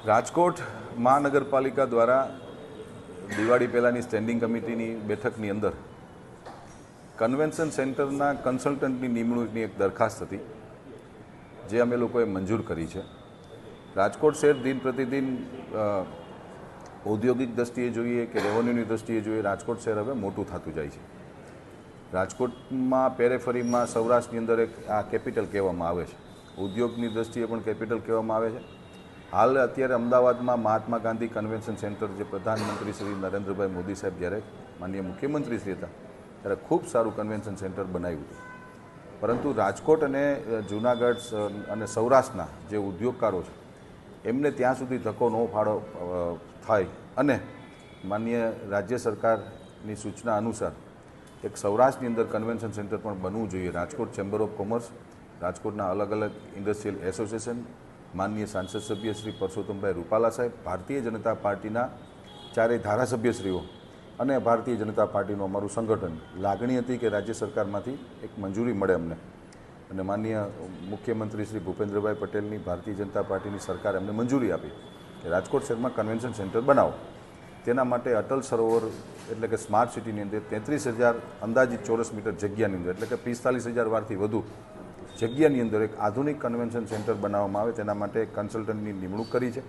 રાજકોટ મહાનગરપાલિકા દ્વારા દિવાળી પહેલાંની સ્ટેન્ડિંગ કમિટીની બેઠકની અંદર કન્વેન્શન સેન્ટરના કન્સલ્ટન્ટની નિમણૂકની એક દરખાસ્ત હતી, જે અમે લોકોએ મંજૂર કરી છે. રાજકોટ શહેર દિન પ્રતિદિન ઔદ્યોગિક દ્રષ્ટિએ જોઈએ કે રેવન્યુની દ્રષ્ટિએ જોઈએ, રાજકોટ શહેર હવે મોટું થતું જાય છે. રાજકોટમાં પેરેફરીમાં સૌરાષ્ટ્રની અંદર એક આ કેપિટલ કહેવામાં આવે છે. ઉદ્યોગની દ્રષ્ટિએ પણ કેપિટલ કહેવામાં આવે છે. હાલ અત્યારે અમદાવાદમાં મહાત્મા ગાંધી કન્વેન્શન સેન્ટર, જે પ્રધાનમંત્રી શ્રી નરેન્દ્રભાઈ મોદી સાહેબ જ્યારે માનનીય મુખ્યમંત્રી શ્રી હતા ત્યારે ખૂબ સારું કન્વેન્શન સેન્ટર બનાવ્યું હતું. પરંતુ રાજકોટ અને જૂનાગઢ અને સૌરાષ્ટ્રના જે ઉદ્યોગકારો છે એમને ત્યાં સુધી ધક્કો ન ફાળો થાય અને માનનીય રાજ્ય સરકારની સૂચના અનુસાર એક સૌરાષ્ટ્રની અંદર કન્વેન્શન સેન્ટર પણ બનવું જોઈએ. રાજકોટ ચેમ્બર ઓફ કોમર્સ, રાજકોટના અલગ અલગ ઇન્ડસ્ટ્રીયલ એસોસિએશન, માનનીય સાંસદ સભ્ય શ્રી પરસોત્તમભાઈ રૂપાલા સાહેબ, ભારતીય જનતા પાર્ટીના ચારેય ધારાસભ્યશ્રીઓ અને ભારતીય જનતા પાર્ટીનું અમારું સંગઠન લાગણી હતી કે રાજ્ય સરકારમાંથી એક મંજૂરી મળે અમને, અને માનનીય મુખ્યમંત્રી શ્રી ભૂપેન્દ્રભાઈ પટેલની ભારતીય જનતા પાર્ટીની સરકારે અમને મંજૂરી આપી કે રાજકોટ શહેરમાં કન્વેન્શન સેન્ટર બનાવો. તેના માટે અટલ સરોવર એટલે કે સ્માર્ટ સિટીની અંદર 33,000 અંદાજિત ચોરસ મીટર જગ્યાની અંદર એટલે કે 45,000 વારથી વધુ જગ્યાની અંદર એક આધુનિક કન્વેન્શન સેન્ટર બનાવવામાં આવે, તેના માટે એક કન્સલ્ટન્ટની નિમણૂક કરી છે.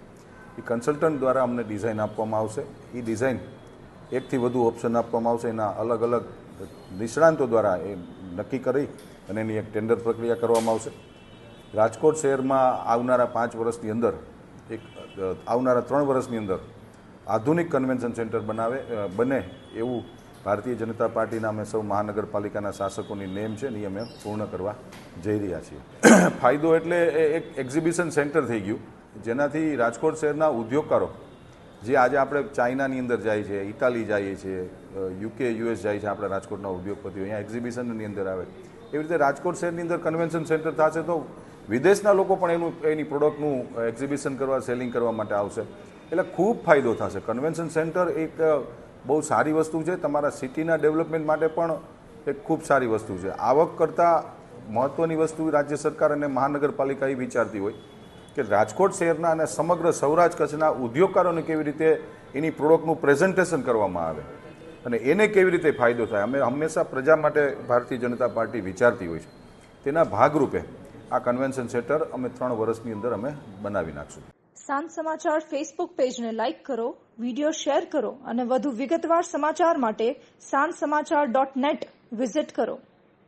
એ કન્સલ્ટન્ટ દ્વારા અમને ડિઝાઇન આપવામાં આવશે. એ ડિઝાઇન એકથી વધુ ઓપ્શન આપવામાં આવશે. એના અલગ અલગ નિષ્ણાંતો દ્વારા એ નક્કી કરી અને એની એક ટેન્ડર પ્રક્રિયા કરવામાં આવશે. રાજકોટ શહેરમાં આવનારા 5 વર્ષની અંદર આવનારા 3 વર્ષની અંદર આધુનિક કન્વેન્શન સેન્ટર બને એવું ભારતીય જનતા પાર્ટીના અમે સૌ મહાનગરપાલિકાના શાસકોની નેમ છે ને એ અમે પૂર્ણ કરવા જઈ રહ્યા છીએ. ફાયદો એટલે એક એક્ઝિબિશન સેન્ટર થઈ ગયું, જેનાથી રાજકોટ શહેરના ઉદ્યોગકારો જે આજે આપણે ચાઇનાની અંદર જાય છે, ઇટાલી જઈએ છીએ, યુકે યુએસ જાય છે, આપણા રાજકોટના ઉદ્યોગપતિઓ અહીંયા એક્ઝિબિશનની અંદર આવે, એવી રીતે રાજકોટ શહેરની અંદર કન્વેન્શન સેન્ટર થશે તો વિદેશના લોકો પણ એની પ્રોડક્ટનું એક્ઝિબિશન કરવા, સેલિંગ કરવા માટે આવશે. એટલે ખૂબ ફાયદો થશે. કન્વેન્શન સેન્ટર એક બહુ સારી વસ્તુ છે, તમારા સિટીના ડેવલપમેન્ટ માટે પણ એક ખૂબ સારી વસ્તુ છે. આવક કરતાં મહત્ત્વની વસ્તુ રાજ્ય સરકાર અને મહાનગરપાલિકા એ વિચારતી હોય કે રાજકોટ શહેરના અને સમગ્ર સૌરાષ્ટ્ર કચ્છના ઉદ્યોગકારોને કેવી રીતે એની પ્રોડક્ટનું પ્રેઝન્ટેશન કરવામાં આવે અને એને કેવી રીતે ફાયદો થાય. અમે હંમેશા પ્રજા માટે ભારતીય જનતા પાર્ટી વિચારતી હોય છે. તેના ભાગરૂપે આ કન્વેન્શન સેન્ટર અમે 3 વર્ષની અંદર અમે બનાવી નાખશું. સાંજ સમાચાર ફેસબુક પેજને લાઇક કરો, વિડીયો શેર કરો અને વધુ વિગતવાર સમાચાર માટે sanssamachar.net વિઝિટ કરો.